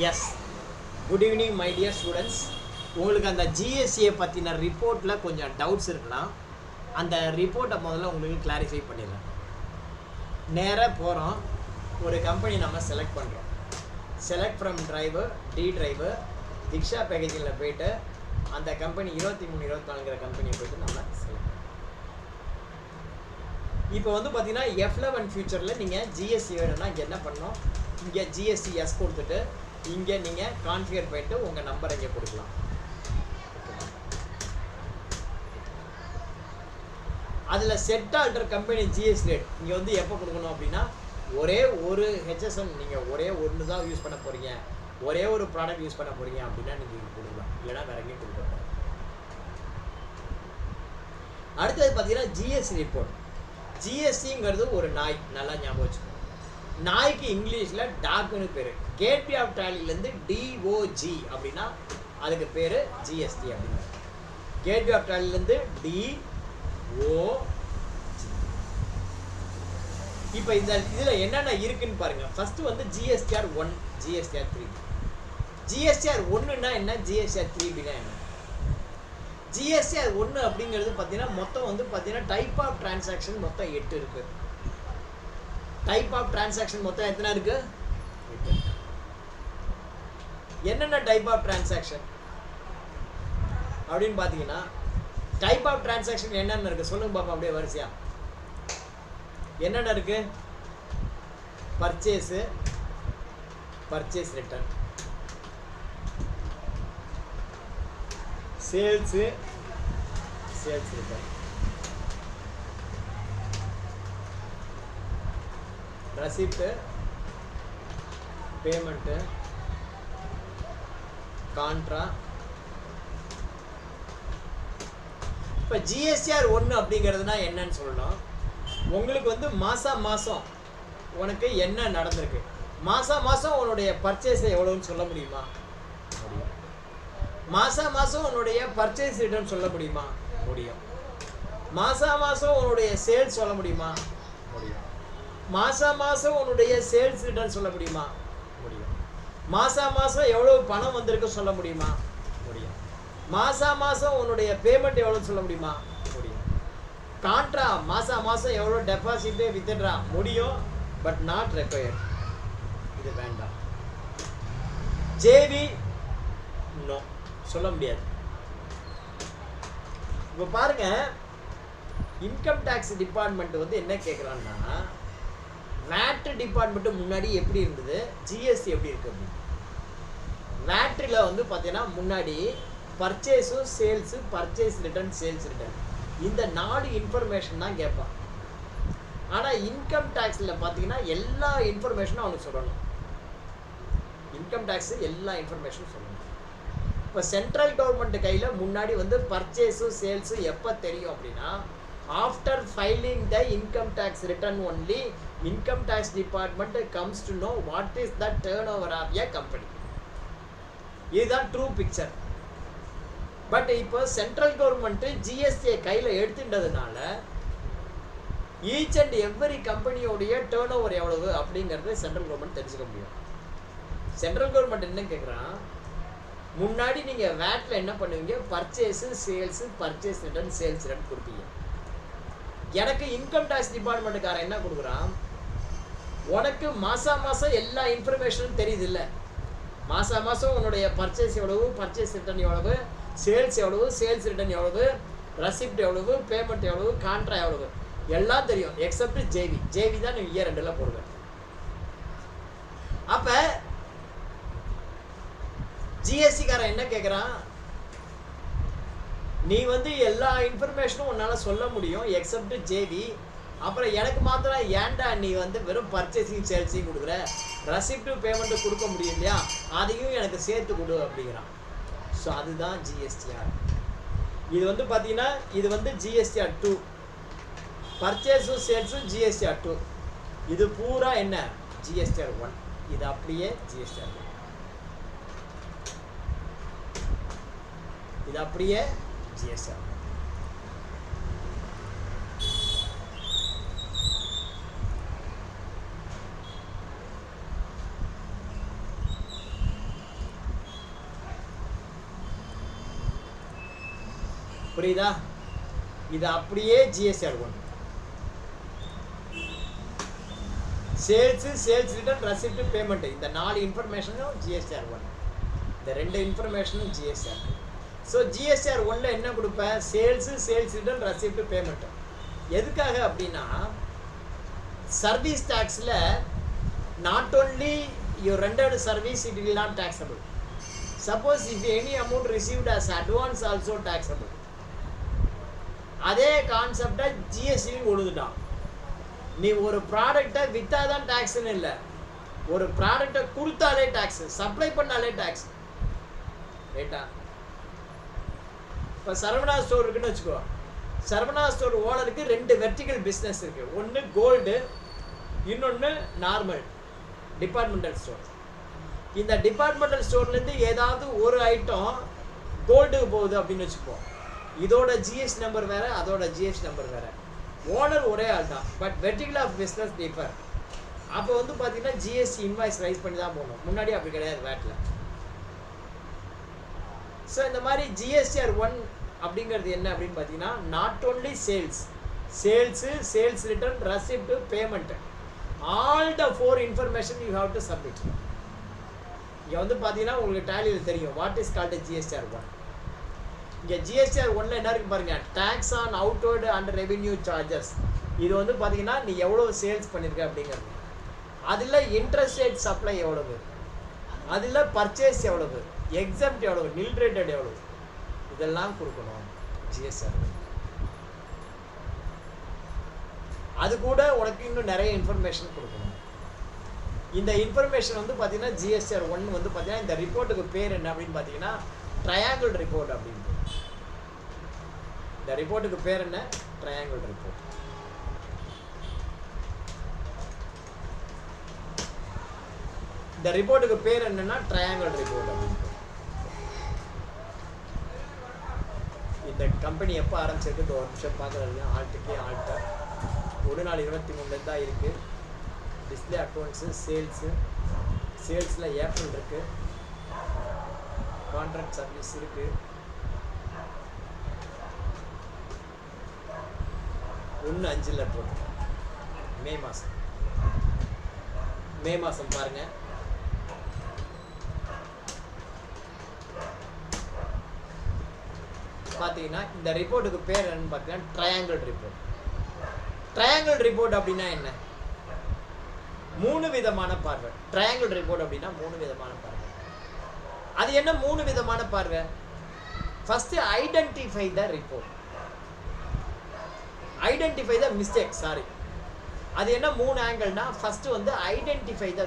S, good evening my dear students. உங்களுக்கு அந்த ஜிஎஸ்டியை பற்றின ரிப்போர்ட்டில் கொஞ்சம் டவுட்ஸ் இருக்கலாம். அந்த ரிப்போர்ட்டை முதல்ல உங்களுக்கு கிளாரிஃபை பண்ணிடுறேன். நேராக போகிறோம், ஒரு கம்பெனி நம்ம செலக்ட் பண்ணுறோம். Select from driver, D driver, Diksha பேக்கேஜிங்கில் போய்ட்டு அந்த கம்பெனி 23-24 கம்பெனியை போய்ட்டு நம்ம செலக்ட் பண்ணுறோம். இப்போ வந்து பார்த்தீங்கன்னா F11 ஃபியூச்சரில் நீங்கள் ஜிஎஸ்டி வேணும்னா இங்கே என்ன பண்ணணும், இங்கே ஜிஎஸ்டி எஸ் கொடுத்துட்டு இங்கே நீங்கள் கான்ஃபிகர் பண்ணிட்டு உங்கள் நம்பரை இங்கே கொடுக்கலாம். அதில் set alter company GST rate இங்கே வந்து எப்போ கொடுக்கணும் அப்படின்னா, ஒரே ஒரு ஹெச்எஸ்என் நீங்கள் ஒரே ஒன்று தான் யூஸ் பண்ண போகிறீங்க, ஒரே ஒரு ப்ராடக்ட் யூஸ் பண்ண போகிறீங்க அப்படின்னா நீங்கள் கொடுக்கலாம், இல்லைனா வேற எங்கேயும் கொடுக்கலாம். அடுத்தது பார்த்தீங்கன்னா ஜிஎஸ்டி ரிப்போர்ட். ஜிஎஸ்டிங்கிறது ஒரு நாய், நல்லா ஞாபகம் வச்சுக்கணும். நாய்க்கு இங்கிலீஷில் டாக்னு பேர். கேட்வே ஆஃப் டாலிலேருந்து டிஓஜி அப்படின்னா அதுக்கு பேர் ஜிஎஸ்டி அப்படின்னு. கேட்வே ஆஃப் டாலிலேருந்து டிஓஜி. இப்போ இந்த இதில் என்னென்ன இருக்குன்னு பாருங்கள். ஃபஸ்ட்டு வந்து GSTR 1, GSTR 3. GSTR 1ன்னா என்ன, GSTR 3 அப்படின்னா என்ன? GSTR 1 அப்படிங்கிறது பார்த்தீங்கன்னா மொத்தம் வந்து பார்த்தீங்கன்னா டைப் ஆஃப் டிரான்சாக்ஷன் மொத்தம் 8 இருக்குது. டைப் ஆஃப் டிரான்சாக்ஷன் மொத்தம் எத்தனை இருக்கு? 8. என்னென்ன டைப் ஆஃப் டிரான்சாக்ஷன் அப்படின்னு பார்த்தீங்கன்னா, டைப் ஆஃப் டிரான்சாக்ஷன் என்னென்ன இருக்கு சொல்லுங்க பாப்பா, அப்படியே வரிசையா. என்னென்ன இருக்கு? Purchase, purchase return, sales, sales return, receipt, payment, contra. இப்போ GSTR 1 அப்படிங்கிறதுனா என்னன்னு சொல்லணும். உங்களுக்கு வந்து மாதம் மாதம் உனக்கு என்ன நடந்திருக்கு, மாதம் மாதம் உன்னுடைய பர்ச்சேஸை எவ்வளோன்னு சொல்ல முடியுமா? முடியும். மாதம் மாதம் உன்னுடைய பர்ச்சேஸ் ரிட்டர்ன் சொல்ல முடியுமா? முடியும். மாதம் மாதம் உன்னுடைய சேல்ஸ் சொல்ல முடியுமா? முடியும். மாதம் மாதம் உன்னுடைய சேல்ஸ் ரிட்டர்ன் சொல்ல முடியுமா? முடியும். மாதம் மாதம் எவ்வளோ பணம் வந்திருக்கு சொல்ல முடியுமா? முடியும். மாதம் மாதம் உன்னுடைய பேமெண்ட் எவ்வளோ சொல்ல முடியுமா? முடியும். கான்ட்ரா மாதம் மாதம் எவ்வளோ டெபாசிட்டு வித்ட்ரா முடியும், பட் நாட் ரெக்வயர்ட், இது வேண்டாம். ஜேவி நோ சொல்ல முடியாது. இப்போ பாருங்க, இன்கம் டேக்ஸ் டிபார்ட்மெண்ட் வந்து என்ன கேட்குறான்னா, வேட் டிபார்ட்மெண்ட்டு முன்னாடி எப்படி இருந்தது, ஜிஎஸ்டி எப்படி இருக்கு அப்படின்னு. வேட்டில் வந்து பார்த்தீங்கன்னா முன்னாடி பர்ச்சேஸும் sales, purchase return, sales return, இந்த 4 இன்ஃபர்மேஷன் தான் கேட்பான். ஆனால் இன்கம் டேக்ஸில் பார்த்தீங்கன்னா எல்லா இன்ஃபர்மேஷனும் அவனுக்கு சொல்லணும். இன்கம் டேக்ஸு எல்லா இன்ஃபர்மேஷனும் சொல்லணும். இப்போ சென்ட்ரல் கவர்மெண்ட் கையில் முன்னாடி வந்து பர்ச்சேஸும் சேல்ஸும் எப்போ தெரியும் அப்படின்னா, after filing the income tax return only income tax department comes to know what is the turnover of a company. இதுதான் ட்ரூ பிக்சர். பட் இப்போ சென்ட்ரல் கவர்மெண்ட்டு ஜிஎஸ்டியை கையில் எடுத்துட்டதுனால ஈச் அண்ட் எவ்ரி கம்பெனியோடைய டேர்ன் ஓவர் எவ்வளவு அப்படிங்கிறது central government தெரிஞ்சுக்க முடியும். சென்ட்ரல் கவர்மெண்ட் என்ன கேட்குறான், முன்னாடி நீங்கள் வேட்டில் என்ன பண்ணுவீங்க, purchase, sales, purchase return, sales return கொடுப்பீங்க. எனக்கு இன்கம் டேக்ஸ் டிபார்ட்மெண்ட்டுக்காரன் என்ன கொடுக்குறான், உனக்கு மாதம் மாதம் எல்லா இன்ஃபர்மேஷனும் தெரியுது இல்லை, மாதம் மாதம் உன்னுடைய பர்ச்சேஸ் எவ்வளவு, பர்ச்சேஸ் ரிட்டர்ன் எவ்வளவு, சேல்ஸ் எவ்வளவு, சேல்ஸ் ரிட்டர்ன் எவ்வளவு, ரெசிப்ட் எவ்வளவு, பேமெண்ட் எவ்வளவு, கான்ட்ரா எவ்வளவு, எல்லாம் தெரியும் எக்ஸப்ட் ஜேவி. ஜேவி தான் நீ இயர் 2 போடுவேன். அப்போ ஜிஎஸ்டிக்காரன் என்ன கேட்குறான், நீ வந்து எல்லா இன்ஃபர்மேஷனும் உன்னால் சொல்ல முடியும் எக்ஸப்ட் ஜேவி. அப்புறம் எனக்கு மாத்திரம் ஏன்டா நீ வந்து வெறும் பர்ச்சேசிங் சேல்ஸையும் கொடுக்குற, ரெசிப்ட் பேமெண்ட்டு கொடுக்க முடியும் இல்லையா, அதையும் எனக்கு சேர்த்து கொடு அப்படிங்கிறான். ஸோ அதுதான் ஜிஎஸ்டிஆர். இது வந்து பார்த்தீங்கன்னா இது வந்து GSTR 2, பர்ச்சேஸும் சேல்ஸும் GSTR 2. இது பூரா என்ன, GSTR 1. இது அப்படியே GSTR 2. இது அப்படியே GSTR 1. புரியுதா? இது அப்படியே GSR 1. Sales return receipt payment இந்த 4 இன்ஃபர்மேஷனும் GSR 1. இந்த 2 இன்ஃபர்மேஷனும் GSR. ஸோ GSR 1ல என்ன கொடுப்பேன்? Sales return receipt payment. எதுக்காக அப்படின்னா சர்வீஸ் டேக்ஸில் not only you rendered service it will not taxable. Suppose if any amount received as advance also taxable. அதே கான்செப்டை ஜிஎஸ்டியும் கொடுத்துட்டான். நீ ஒரு ப்ராடக்டை விற்றாதான் டேக்ஸ்ன்னு இல்லை, ஒரு ப்ராடக்டை கொடுத்தாலே டேக்ஸ், சப்ளை பண்ணாலே டேக்ஸ். ரைட்டா? இப்போ சரவணா ஸ்டோர் இருக்குன்னு வச்சுக்கோ. சரவணா ஸ்டோர் ஓனருக்கு 2 வெர்டிக்கல் பிஸ்னஸ் இருக்குது. ஒன்று கோல்டு, இன்னொன்று நார்மல் டிபார்ட்மெண்டல் ஸ்டோர். இந்த டிபார்ட்மெண்டல் ஸ்டோர்லேருந்து ஏதாவது ஒரு ஐட்டம் கோல்டுக்கு போகுது அப்படின்னு வச்சுப்போம். இதோட ஜிஎஸ்டி நம்பர் வேறு, அதோட ஜிஎஸ்டி நம்பர் வேறு. ஓனர் ஒரே ஆள் தான், but vertical of business differ. அப்போ வந்து பார்த்தீங்கன்னா ஜிஎஸ்டி இன்வாய்ஸ் ரைஸ் பண்ணி தான் போகணும். முன்னாடி அப்படி கிடையாது வேட்டில். ஸோ இந்த மாதிரி GSR 1 அப்படிங்கிறது என்ன அப்படின்னு பார்த்தீங்கன்னா not only sales return receipt payment all the 4 information you have to submit. இங்கே வந்து பார்த்தீங்கன்னா உங்களுக்கு டேலியில் தெரியும் வாட் இஸ் கால்டு GSR 1. இங்கே GSR 1ல என்ன இருக்குது பாருங்கள், tax on outward and revenue charges. இது வந்து பார்த்தீங்கன்னா நீ எவ்வளோ சேல்ஸ் பண்ணியிருக்க அப்படிங்கிறது. அதில் இன்ட்ரெஸ்ட் ரேட் சப்ளை எவ்வளவு, அதில் பர்ச்சேஸ் எவ்வளவு, எக்ஸம்ட் எவ்வளவு, நில் ரேட்டட் எவ்வளவு, இதெல்லாம் கொடுக்கணும் GSR. அது கூட உனக்கு இன்னும் நிறைய இன்ஃபர்மேஷன் கொடுக்கணும். இந்த இன்ஃபர்மேஷன் வந்து பார்த்தீங்கன்னா GSR 1 வந்து பார்த்தீங்கன்னா இந்த ரிப்போர்ட்டுக்கு பேர் என்ன அப்படின்னு பார்த்தீங்கன்னா ட்ரையாங்கிள் ரிப்போர்ட் அப்படின்னு. இந்த ரிப்போர்ட்டுக்கு பேர் என்ன? Triangle report. இந்த ரிப்போர்ட்டுக்கு பேர் என்னன்னா ட்ரையாங்கிள் ரிப்போர்ட் அப்படின்னு. இந்த கம்பெனி எப்போ ஆரம்பிச்சிருக்கு ஒரு நிமிஷம் பார்க்குறது. ஆல்டர் 1/4/23 தான் இருக்குது. டிஸ்பிளே அக்கௌண்ட்ஸு சேல்ஸில் ஏப்ரல் இருக்குது. கான்ட்ராக்ட் சர்வீஸ் இருக்குது. 1/5 போட்டு மே மாதம் பாருங்கள். பார்த்தீங்கன்னா இந்த ரிப்போர்ட்டுக்கு பேர் என்னன்னு பார்த்தீங்கன்னா ட்ரையாங்கிள் ரிப்போர்ட். ட்ரையாங்கிள் ரிப்போர்ட் அப்படின்னா என்ன? 3 விதமான பார்வை. ட்ரையாங்கிள் ரிப்போர்ட் அப்படின்னா 3 விதமான பார்வை. அது என்ன 3 விதமான பார்வை? First identify the report, identify the mistake. Sorry, அது என்ன 3 ஆங்கிள்னா, ஃபர்ஸ்ட் வந்து ஐடென்டிஃபை த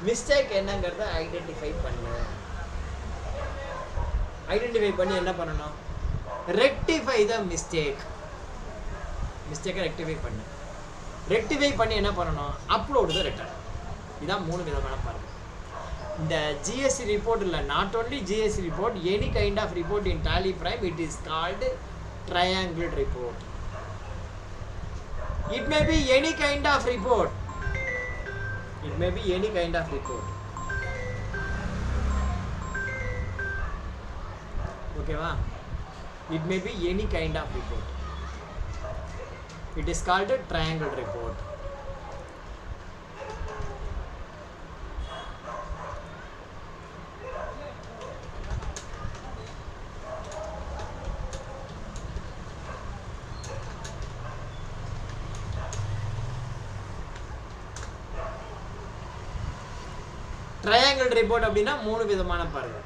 மிஸ்டேக் என்னங்கிறத ஐடென்டிஃபை பண்ணு. ஐடென்டிஃபை பண்ணி என்ன பண்ணணும்? ரெக்டிஃபை த மிஸ்டேக்கை ரெக்டிஃபை பண்ணு. ரெக்டிஃபை பண்ணி என்ன பண்ணணும்? Upload the return. இதான் 3 விதமான பார்வை. இந்த GST ரிப்போர்ட் இல்லை, not only GST report, any kind of report in Tally Prime, it is called triangle report. It may be any kind of report. ஓகேவா? It may be any kind of report. It is called a triangle report. Triangle report அப்படின்னா 3 விதமான பார்வை.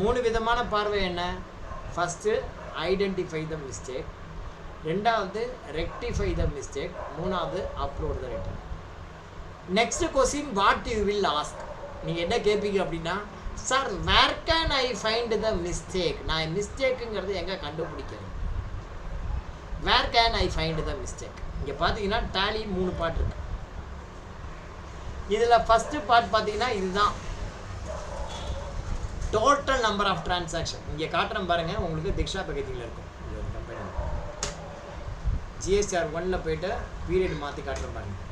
3 விதமான பார்வை என்ன? First identify the mistake, ரெண்டாவது rectify the mistake, மூணாவது upload the return. Next question what you will ask. நீங்கள் என்ன கேட்பீங்க அப்படின்னா, sir where can I find the mistake, நான் மிஸ்டேக்குங்கிறது எங்கே கண்டுபிடிக்கிறேன்? Where can I find the mistake. இங்கே பார்த்தீங்கன்னா டேலி 3 பார்ட் இருக்கு. இதில் ஃபஸ்ட்டு பார்ட் பார்த்தீங்கன்னா இதுதான் டோட்டல் நம்பர் ஆஃப் டிரான்சாக்ஷன். இங்கே காட்டுறேன் பாருங்கள், உங்களுக்கு திக்ஷா பேக்கேஜிங்கில் இருக்கும். இது ஒரு கம்பெனி GSR 1ல் போய்ட்டு பீரியட் மாற்றி காட்டுறேன் பாருங்கள்.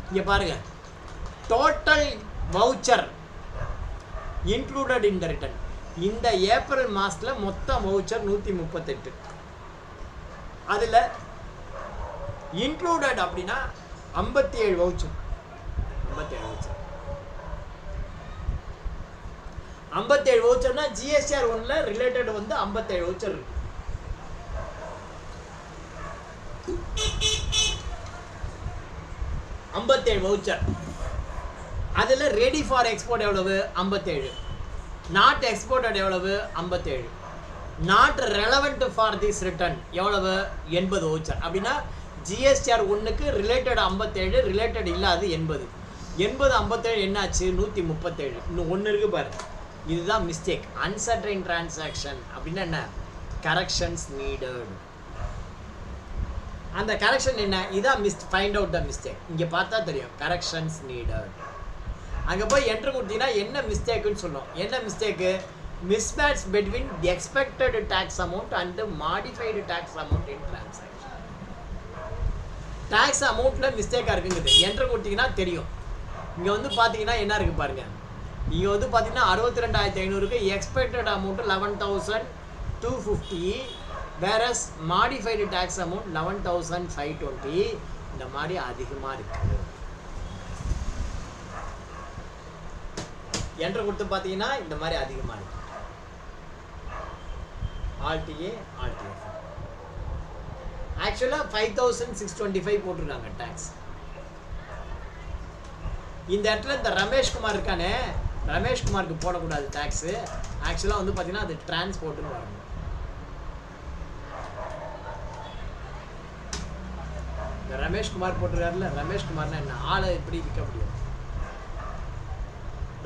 இங்கே பாருங்கள், total voucher included in the return. இந்த ஏப்ரல் மாதத்தில் மொத்த வவுச்சர் 138. அதில் இன்க்ளூடட் அப்படின்னா 57 வவுச்சர். 57 வவுச்சர்னா ஜிஎஸ்டிஆர் 1ல ரிலேட்டட் வந்து 57 வவுச்சர் இருக்கு. வவுச்சர் அதில் ரெடி ஃபார் எக்ஸ்போர்ட் எவ்வளவு? 57. நாட் எக்ஸ்போர்ட்டட் எவ்வளவு? 57. Not relevant for this return எவ்வளவு? 80 வவுச்சர். அப்படின்னா ஜிஎஸ்டிஆர் 1க்கு ரிலேட்டட் 57, ரிலேட்டட் இல்லாது 80. 57 என்னாச்சு? 137. இன்னும் ஒன்று இருக்கு பாரு, இதுதான் மிஸ்டேக். அன்சர்டைன் டிரான்சாக்ஷன் அப்படின்னா என்ன? Corrections needed. அந்த கரெக்ஷன் என்ன? இதான் ஃபைண்ட் அவுட் த மிஸ்டேக். இங்கே பார்த்தா தெரியும், கரெக்ஷன்ஸ் நீடட். அங்கே போய் என்ட்ரு கொடுத்தீங்கன்னா என்ன மிஸ்டேக்குன்னு சொல்லும். என்ன mistake? Mismatch between the expected tax amount and modified tax amount in transaction. Tax அமௌண்ட்டில் மிஸ்டேக்காக இருக்குங்கிறது என்ட்ரு கொடுத்தீங்கன்னா தெரியும். இங்கே வந்து பார்த்தீங்கன்னா என்ன இருக்குது பாருங்கள். இங்கே வந்து பார்த்தீங்கன்னா 62,500க்கு expected amount 11,250, whereas modified tax amount 11,520. இந்த மாதிரி அதிகமாக இருக்குது. என்ட்ரு கொடுத்து பார்த்தீங்கன்னா இந்த மாதிரி அதிகமாக இருக்கு. ஆல்டிஏ ஆல்டிஎஃப் ஆக்சுவலாக 5,625 போட்டிருக்காங்க டேக்ஸ். இந்த இடத்துல இந்த ரமேஷ்குமார் இருக்கானே, ரமேஷ்குமாருக்கு போடக்கூடாது டேக்ஸு. ஆக்சுவலாக வந்து பார்த்தீங்கன்னா அது டிரான்ஸ்போர்ட்டுன்னு வரணும். இந்த ரமேஷ்குமார் போட்டிருக்காருல, ரமேஷ்குமார்னா என்ன? ஆளை எப்படி விற்க முடியும்?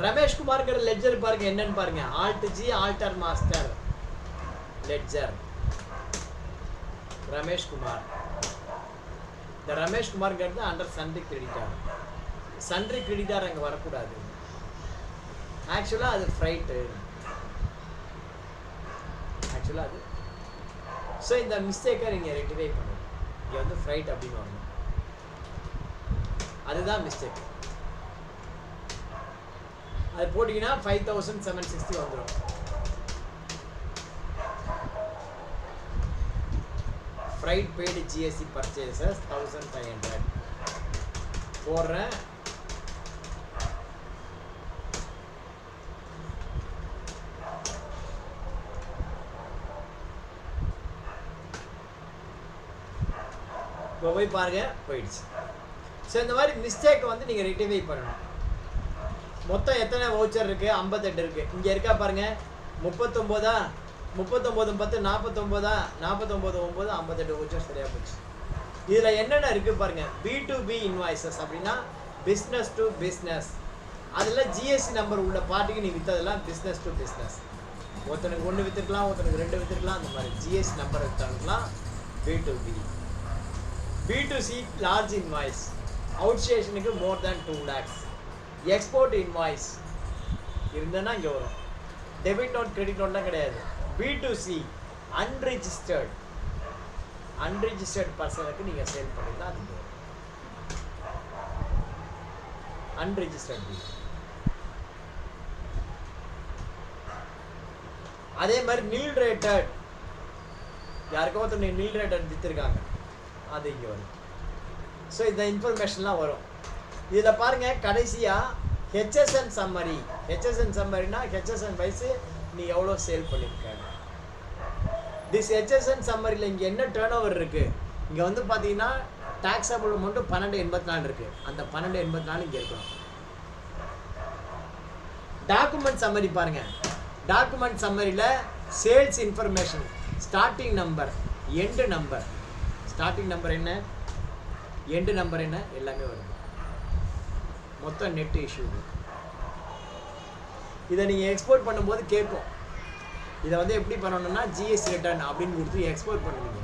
ரமேஷ்குமார்ங்கிற லெட்ஜர் பாருங்க என்னன்னு பாருங்க. Alt G alter master ledger Rameshkumar. இந்த ரமேஷ்குமார்ங்கிறது under sundry creditor. Sundry creditor அங்கே வரக்கூடாது. ஆக்சுவலாக அது ஃப்ரைட்டு. ஆக்சுவலாக அது. ஸோ இந்த மிஸ்டேக்கை நீங்கள் ரெக்டிஃபை பண்ணணும். இங்கே வந்து ஃப்ரைட் அப்படின்னு வரணும். அதுதான் மிஸ்டேக். அது போட்டிங்கன்னா 5,760 வந்துடும். ஃப்ரைட் பெய்டு ஜிஎஸ்டி பர்ச்சேசஸ் 1,500 போடுறேன். இப்போ போய் பாருங்க, போயிடுச்சு. ஸோ இந்த மாதிரி மிஸ்டேக்கை வந்து நீங்கள் ரெக்டிஃபை பண்ணணும். மொத்தம் எத்தனை வவுச்சர் இருக்குது? 58 இருக்குது. இங்கே இருக்கா பாருங்கள், 39, 39 10 49, 49 9 58 வவுச்சர் சரியாக போச்சு. இதில் என்னென்ன இருக்குது பாருங்கள். B2B இன்வாய்சஸ் அப்படின்னா பிஸ்னஸ் டு பிஸ்னஸ். அதில் ஜிஎஸ்டி நம்பர் உள்ள பார்ட்டிக்கு நீ விற்றதெல்லாம் பிஸ்னஸ் டு பிஸ்னஸ். ஒருத்தனுக்கு 1 விற்றுக்கலாம், ஒருத்தனுக்கு 2 விற்றுக்கலாம். அந்த மாதிரி ஜிஎஸ்டி நம்பர் விற்றாங்கன்னா B2B. B2C லார்ஜ் இன்வாய்ஸ், அவுட் ஸ்டேஷனுக்கு more than 2 lakhs. Export invoice இருந்ததுன்னா இங்கே வரும். டெபிட் நோட் கிரெடிட் நோட்லாம் கிடையாது. B2C அன்ரிஜிஸ்டர்ட் பர்சனுக்கு நீங்கள் சேல் பண்ணிங்கன்னா அது வரும். Unregistered bill. அதே மாதிரி நில் ரேட்டட், யாருக்கோ ஒருத்தர் நில் ரேட்டட் விற்றுருக்காங்க, அது இங்கே வரும். ஸோ இந்த இன்ஃபர்மேஷன்லாம் வரும். இதில் பாருங்கள் கடைசியாக ஹெச்எஸ்என் சம்மரி. ஹெச்எஸ்என் சம்மரினா ஹெச்எஸ்என் வயசு நீ எவ்வளோ சேல் பண்ணியிருக்காங்க. திஸ் ஹெச்எஸ்என் சம்மரியில் இங்கே என்ன டேர்ன் ஓவர் இருக்குது? இங்கே வந்து பார்த்தீங்கன்னா டாக்ஸபிள் அமௌண்ட்டு 1284 இருக்குது. அந்த 1284 இங்கே இருக்கணும். டாக்குமெண்ட் சம்மரி பாருங்கள். டாக்குமெண்ட் சம்மரியில் sales information, starting number, end number. Starting number என்ன, எண்டு நம்பர் என்ன, எல்லாமே வருது. மொத்தம் நெட் இஷ்யூ. இதை நீங்கள் எக்ஸ்போர்ட் பண்ணும்போது கேட்கும். இதை வந்து எப்படி பண்ணணும்னா ஜிஎஸ்டி ரிட்டர்ன் அப்படின்னு கொடுத்து எக்ஸ்போர்ட் பண்ணுவீங்க.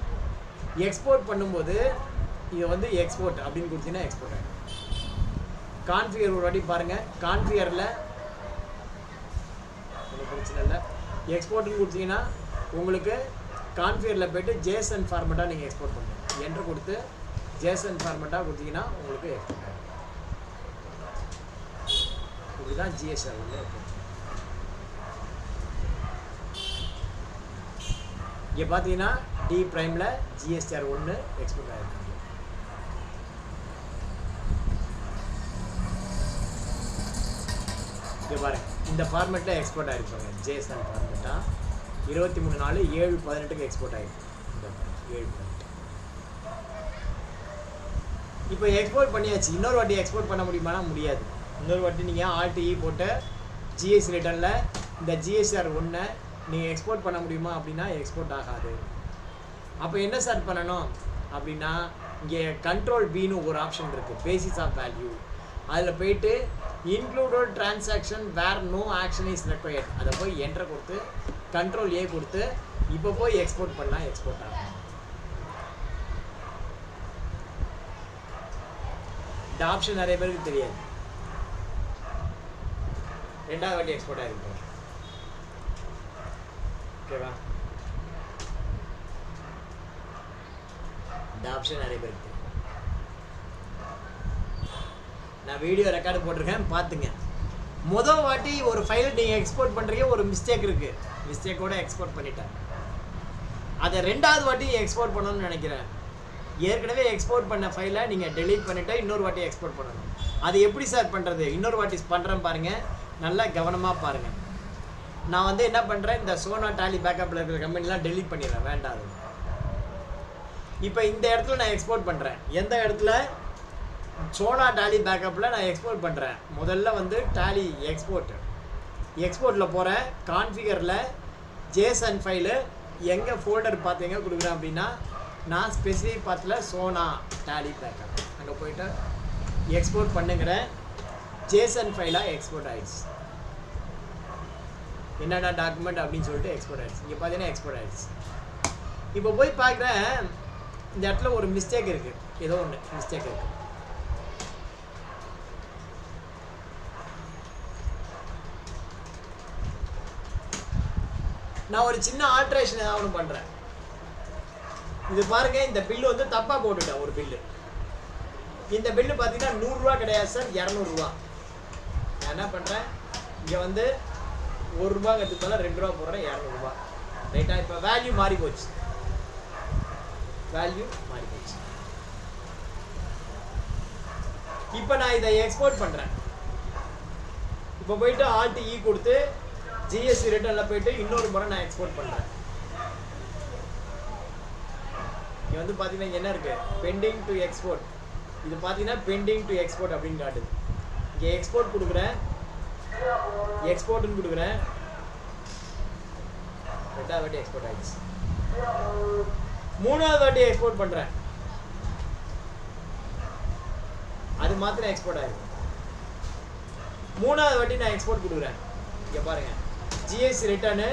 எக்ஸ்போர்ட் பண்ணும்போது இதை வந்து எக்ஸ்போர்ட் அப்படின்னு கொடுத்தீங்கன்னா எக்ஸ்போர்ட் ஆகிடும். கான்ஃபிகர் ஒரு வாட்டி பாருங்கள். கான்ஃபிகரில் ஒன்றும் பிரச்சனை இல்லை. எக்ஸ்போர்ட்னு கொடுத்தீங்கன்னா உங்களுக்கு கான்ஃபிகரில் போய்ட்டு ஜேசன் ஃபார்மெட்டாக நீங்கள் எக்ஸ்போர்ட் பண்ணுங்க. என்ட்ரு கொடுத்து ஜேசன் ஃபார்மெட்டாக கொடுத்தீங்கன்னா உங்களுக்கு எக்ஸ்போர்ட் ஆகிடும். இப்படிதான் ஜிஎஸ்ஆர் ஒன்று இருக்கும். இங்கே பார்த்தீங்கன்னா டி பிரைமில் ஜிஎஸ்டிஆர் 1 எக்ஸ்போர்ட் ஆகிருக்கு. இங்கே பாருங்க, இந்த ஃபார்மேட்டில் எக்ஸ்போர்ட் ஆகிருப்பாங்க. ஜேஎஸ்என் ஃபார்மேட்டாக 23/4/7/18 எக்ஸ்போர்ட் ஆகிருக்கு. இந்த 7/18 இப்போ எக்ஸ்போர்ட் பண்ணியாச்சு. இன்னொரு வாட்டி எக்ஸ்போர்ட் பண்ண முடியுமானா முடியாது. இன்னொரு வாட்டி நீங்கள் ஆர்டிஇ போட்டு ஜிஎஸ்டி ரிட்டர்னில் இந்த ஜிஎஸ்ஆர் 1 நீங்கள் எக்ஸ்போர்ட் பண்ண முடியுமா அப்படின்னா எக்ஸ்போர்ட் ஆகாது. அப்போ என்ன சார் பண்ணணும் அப்படின்னா, இங்கே கண்ட்ரோல் பின்னு ஒரு ஆப்ஷன் இருக்குது, பேசிஸ் ஆஃப் வேல்யூ. அதில் போயிட்டு included transaction where no action is required, அதை போய் என்ட்ரு கொடுத்து கண்ட்ரோல் ஏ கொடுத்து இப்போ போய் எக்ஸ்போர்ட் பண்ணால் எக்ஸ்போர்ட் ஆகும். இந்த ஆப்ஷன் நிறைய பேருக்கு தெரியாது. ரெண்டாவது வாட்டி எக்ஸ்போர்ட் ஆகிருக்கு. ஓகேவா? இந்த ஆப்ஷன் நிறைய பேருக்கு தெரியும். நான் வீடியோ ரெக்கார்டு போட்டிருக்கேன், பார்த்துங்க. முதல் வாட்டி ஒரு ஃபைல் நீங்கள் எக்ஸ்போர்ட் பண்ணுறீங்க, ஒரு மிஸ்டேக் இருக்குது, மிஸ்டேக்கோட எக்ஸ்போர்ட் பண்ணிட்டேன். அதை ரெண்டாவது வாட்டி எக்ஸ்போர்ட் பண்ணணும்னு நினைக்கிறேன். ஏற்கனவே எக்ஸ்போர்ட் பண்ண ஃபைலை நீங்கள் டெலீட் பண்ணிவிட்டு இன்னொரு வாட்டி எக்ஸ்போர்ட் பண்ணணும். அது எப்படி சார் பண்ணுறது? இன்னொரு வாட்டி பண்ணுறேன் பாருங்கள், நல்லா கவனமாக பாருங்கள். நான் வந்து என்ன பண்ணுறேன், இந்த சோனா டாலி பேக்கப்பில் இருக்கிற கம்பெனிலாம் டெலீட் பண்ணிடுறேன், வேண்டாம். இப்போ இந்த இடத்துல நான் எக்ஸ்போர்ட் பண்ணுறேன். எந்த இடத்துல? சோனா டாலி பேக்கப்பில் நான் எக்ஸ்போர்ட் பண்ணுறேன். முதல்ல வந்து டாலி எக்ஸ்போர்ட்டில் போகிறேன். கான்ஃபிகரில் ஜேசன் ஃபைலு எங்கே ஃபோல்டர் பார்த்தீங்க கொடுக்குறேன் அப்படின்னா, நான் ஸ்பெசிஃபிக் பார்த்தில் சோனா டாலி பேக்கப் அங்கே போய்ட்டு எக்ஸ்போர்ட் பண்ணுங்கிறேன். ஜேசன் ஃபைலாக எக்ஸ்போர்ட் ஆகிடுச்சு. என்னென்ன டாக்குமெண்ட் அப்படின்னு சொல்லிட்டு எக்ஸ்போர்ட் ஆகிடுச்சு. இங்கே பார்த்தீங்கன்னா எக்ஸ்போர்ட் ஆகிடுச்சு. இப்போ போய் பார்க்குறேன், இந்த இடத்துல ஒரு மிஸ்டேக் இருக்குது, ஏதோ ஒன்று மிஸ்டேக் இருக்குது. நான் ஒரு சின்ன ஆல்ட்ரேஷன் ஏதாவது ஒன்று பண்ணுறேன். இது பாருங்க, இந்த பில்லு வந்து தப்பாக போட்டுட்டேன். ஒரு பில்லு, இந்த பில்லு பார்த்தீங்கன்னா 100 ரூபா கிடையாது சார், 200 ரூபா. நான் என்ன பண்ணுறேன், இங்கே வந்து 1 ரூபா கற்றுக்கல 2 ரூபா போடுறேன், 200 ரூபா. ரைட்டா? இப்போ வேல்யூ மாறி போச்சு, வேல்யூ மாறி போச்சு. இப்போ நான் இதை எக்ஸ்போர்ட் பண்ணுறேன். இப்போ போயிட்டு ஆல்ட் இ கொடுத்து ஜிஎஸ்டி ரிட்டர்னில் போயிட்டு இன்னொரு முறை நான் எக்ஸ்போர்ட் பண்ணுறேன். இங்கே வந்து பார்த்தீங்கன்னா என்ன இருக்குது, பெண்டிங் டு எக்ஸ்போர்ட். இது பார்த்தீங்கன்னா பெண்டிங் டு எக்ஸ்போர்ட் அப்படின்னு காட்டுது. இங்கே எக்ஸ்போர்ட் கொடுக்குறேன், எக்ஸ்போர்ட்னு கொடுக்குறேன். ரெண்டாவது வாட்டி எக்ஸ்போர்ட் ஆகிடுச்சு. மூணாவது வாட்டி எக்ஸ்போர்ட் பண்ணுறேன், அது மாத்திரம் எக்ஸ்போர்ட் ஆகிடும். மூணாவது வாட்டி நான் எக்ஸ்போர்ட் கொடுக்குறேன். இங்கே பாருங்கள், ஜிஎஸ்டி ரிட்டர்னு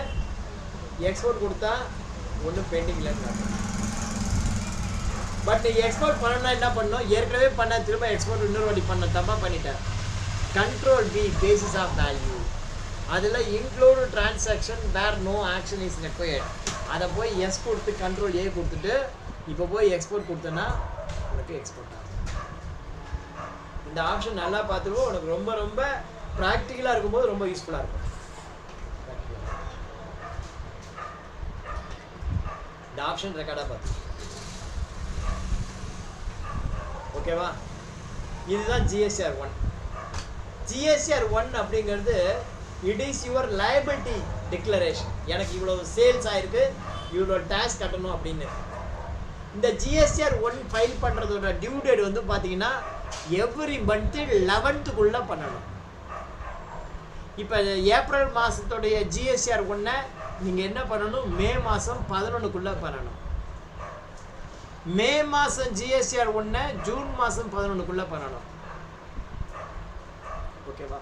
எக்ஸ்போர்ட் கொடுத்தா ஒன்றும் பெண்டிங் இல்லைன்னு. பட் நீங்கள் எக்ஸ்போர்ட் பண்ணணும்னா என்ன பண்ணணும், ஏற்கனவே பண்ண திரும்ப எக்ஸ்போர்ட் இன்னொரு வாட்டி பண்ண தப்பாக பண்ணிட்டேன். Control P basis of value, அதில் include transaction where no action is required, அதை போய் எஸ் கொடுத்து கண்ட்ரோல் ஏ கொடுத்துட்டு இப்போ போய் எக்ஸ்போர்ட் கொடுத்தேன்னா உனக்கு எக்ஸ்போர்ட் ஆகும். இந்த ஆப்ஷன் நல்லா பார்த்துருவோம். உனக்கு ரொம்ப ரொம்ப ப்ராக்டிக்கலாக இருக்கும்போது ரொம்ப யூஸ்ஃபுல்லாக இருக்கும். இந்த ஆப்ஷன் ரெக்கார்டாக பார்த்து ஓகேவா? இதுதான் ஜிஎஸ்டிஆர் 1. ஜிஎஸ்டிஆர் 1 அப்படிங்கிறது it is your liability declaration. எனக்கு இவ்வளோ சேல்ஸ் ஆயிருக்கு, இவ்வளோ டேக்ஸ் கட்டணும் அப்படின்னு. இந்த ஜிஎஸ்டிஆர் 1 ஃபைல் பண்ணுறதோட டியூ டேட் வந்து பார்த்தீங்கன்னா எவ்ரி மந்த்து 11th பண்ணணும். இப்போ ஏப்ரல் மாதத்துடைய ஜிஎஸ்டிஆர் 1 நீங்கள் என்ன பண்ணணும், மே மாதம் 11 பண்ணணும். மே மாதம் ஜிஎஸ்டிஆர் 1 ஜூன் மாதம் 11 பண்ணணும். ஓகேவா?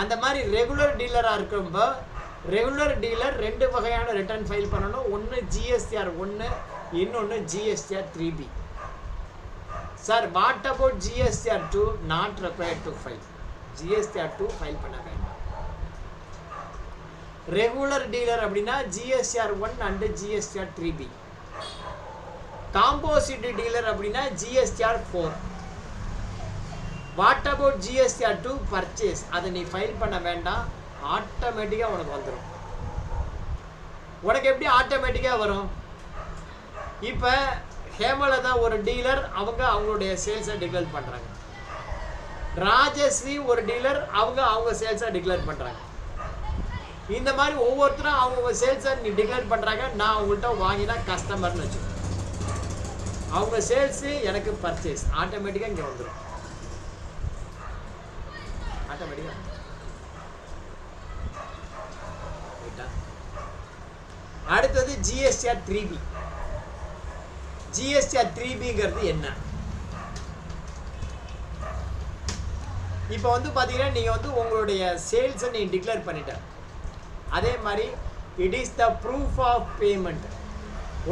அந்த மாதிரி ரெகுலர் டீலராக இருக்கிறப்போ ரெகுலர் டீலர் 2 வகையான ரிட்டர்ன் ஃபைல் பண்ணணும். ஒன்று ஜிஎஸ்டிஆர் 1, இன்னொன்று GSTR 3B. Sir what about GSTR 2? Not required to file. GSTR 2 file பண்ண வேண்டாம். ரெகுலர் டீலர் அப்படின்னா GSTR 1 and GSTR 3B. Composite dealer அப்படின்னா GSTR 4. What about GSTR two purchase, அதை நீ ஃபைல் பண்ண வேண்டாம், ஆட்டோமேட்டிக்காக உனக்கு வந்துடும். உனக்கு எப்படி ஆட்டோமேட்டிக்காக வரும்? இப்போ ஹேமலதா ஒரு டீலர், அவங்களுடைய சேல்ஸை டிக்ளேர் பண்ணுறாங்க. ராஜஸ்ரீ ஒரு டீலர், அவங்க சேல்ஸை டிக்ளேர் பண்ணுறாங்க. இந்த மாதிரி ஒவ்வொருத்தரும் அவங்க சேல்ஸை நீ டிக்ளேர் பண்ணுறாங்க. நான் அவங்கள்ட்ட வாங்கினா கஸ்டமர்னு வச்சுக்கோங்க. அவங்க சேல்ஸு எனக்கு பர்ச்சேஸ், ஆட்டோமேட்டிக்காக இங்கே வந்துடும். ஆட்டோமேட்டிக்காக அடுத்தது ஜிஎஸ்டிஆர் 3B. ஜிஎஸ்டிஆர் 3Bங்கிறது என்ன? இப்போ வந்து பார்த்தீங்கன்னா நீங்கள் வந்து உங்களுடைய சேல்ஸை நீ டிக்ளேர் பண்ணிட்ட. அதே மாதிரி it is the proof of payment.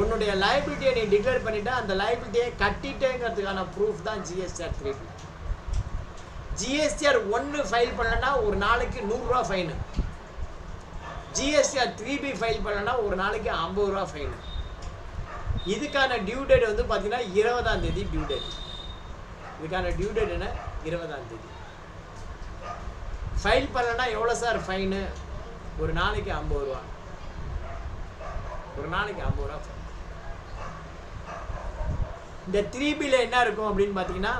உன்னுடைய லைபிலிட்டியை நீ டிக்ளேர் பண்ணிட்டா, அந்த லைபிலிட்டியை கட்டிட்டேங்கிறதுக்கான ப்ரூஃப் தான் ஜிஎஸ்டிஆர் 3B. ஜிஎஸ்டிஆர் 1 ஃபைல் பண்ணலன்னா ஒரு நாளைக்கு 100 ரூபா ஃபைனு. ஜிஎஸ்டிஆர் 3B ஃபைல் பண்ணலன்னா ஒரு நாளைக்கு 50 ரூபா ஃபைனு. இதுக்கான டியூ டேட் வந்து பார்த்தீங்கன்னா 20ஆம் தேதி டியூ டேட். இதுக்கான டியூ டேட் என்ன? 20ஆம் தேதி. ஃபைல் பண்ணலன்னா எவ்வளோ சார் ஃபைனு? ஒரு நாளைக்கு 50 ரூபா. ஒரு நாளைக்கு 50 ரூபா ஃபைன். இந்த 3Bல என்ன இருக்கும் அப்படின்னு பார்த்தீங்கன்னா,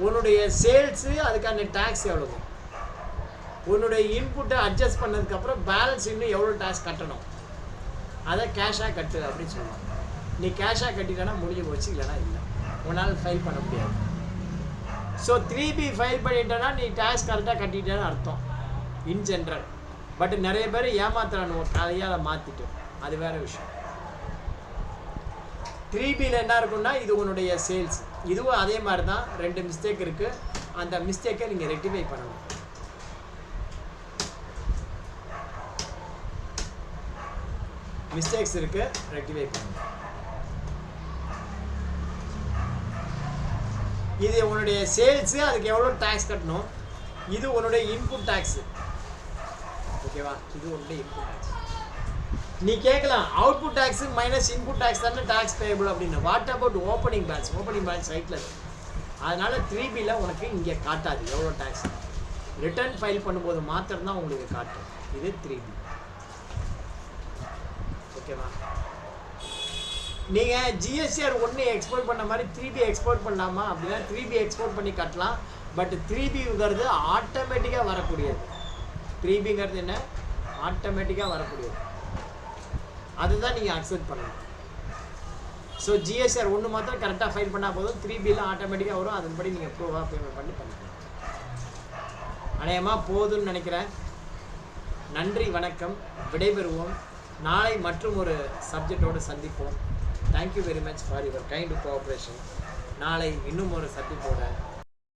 உன்னுடைய சேல்ஸு அதுக்கான டேக்ஸ் எவ்வளோ, உன்னுடைய இன்புட்டை அட்ஜஸ்ட் பண்ணதுக்கப்புறம் பேலன்ஸ் இன்னும் எவ்வளோ டேக்ஸ் கட்டணும், அதை கேஷாக கட்டு அப்படின்னு சொல்லுவாங்க. நீ கேஷாக கட்டிட்டனா முடிஞ்சு போச்சு, இல்லைனா இல்லை, உன்னால் ஃபைல் பண்ண முடியாது. ஸோ 3B ஃபைல் பண்ணிட்டேன்னா நீ டேக்ஸ் கரெக்டாக கட்டிட்டேன்னு அர்த்தம் இன் ஜென்ரல். பட் நிறைய பேர் ஏமாத்துறானுவோ கையால் மாற்றிட்டு, அது வேறு விஷயம். 3Bல என்ன இருக்குன்னா, இது உன்னுடைய சேல்ஸ். இதுவும் அதே மாதிரி தான், 2 மிஸ்டேக் இருக்குது. அந்த மிஸ்டேக்கை நீங்கள் ரெக்டிஃபை பண்ணணும். மிஸ்டேக்ஸ் இருக்கு, ரெக்டிஃபை பண்ணணும். இது உன்னுடைய சேல்ஸு, அதுக்கு எவ்வளோ டேக்ஸ் கட்டணும். இது உன்னுடைய இன்புட் டேக்ஸு, ஓகேவா? இது உன்னுடைய இன்புட் டேக்ஸ். நீ கேட்கலாம், output tax minus input tax தானே டேக்ஸ் பேயபிள் அப்படின்னு. What about opening balance? Opening balance ரைட்டில் இருக்குது. அதனால் 3Bல உனக்கு இங்கே காட்டாது எவ்வளோ டேக்ஸ். ரிட்டர்ன் ஃபைல் பண்ணும்போது மாத்திரம்தான் உங்களுக்கு காட்டும். இது 3B, ஓகேவா? நீங்கள் ஜிஎஸ்டிஆர் 1 எக்ஸ்போர்ட் பண்ண மாதிரி 3B எக்ஸ்போர்ட் பண்ணலாமா அப்படின்னா 3B எக்ஸ்போர்ட் பண்ணி கட்டலாம். பட் 3Bங்கிறது ஆட்டோமேட்டிக்காக வரக்கூடியது. 3Bங்கிறது என்ன? ஆட்டோமேட்டிக்காக வரக்கூடியது. அதுதான் நீங்கள் அக்செப்ட் பண்ணணும். ஸோ ஜிஎஸ்டிஆர் 1 மாத்திரம் கரெக்டாக ஃபைல் பண்ணால் போதும், 3Bலாம் ஆட்டோமேட்டிக்காக வரும். அதன்படி நீங்கள் ப்ரூவாக பேமெண்ட் பண்ணி பண்ணிக்கலாம். அநேகமாக போதும்னு நினைக்கிறேன். நன்றி, வணக்கம், விடைபெறுவோம். நாளை மற்றும் ஒரு சப்ஜெக்டோடு சந்திப்போம். Thank you very much for your kind cooperation. நாளை இன்னும் ஒரு சப்ஜெக்டோட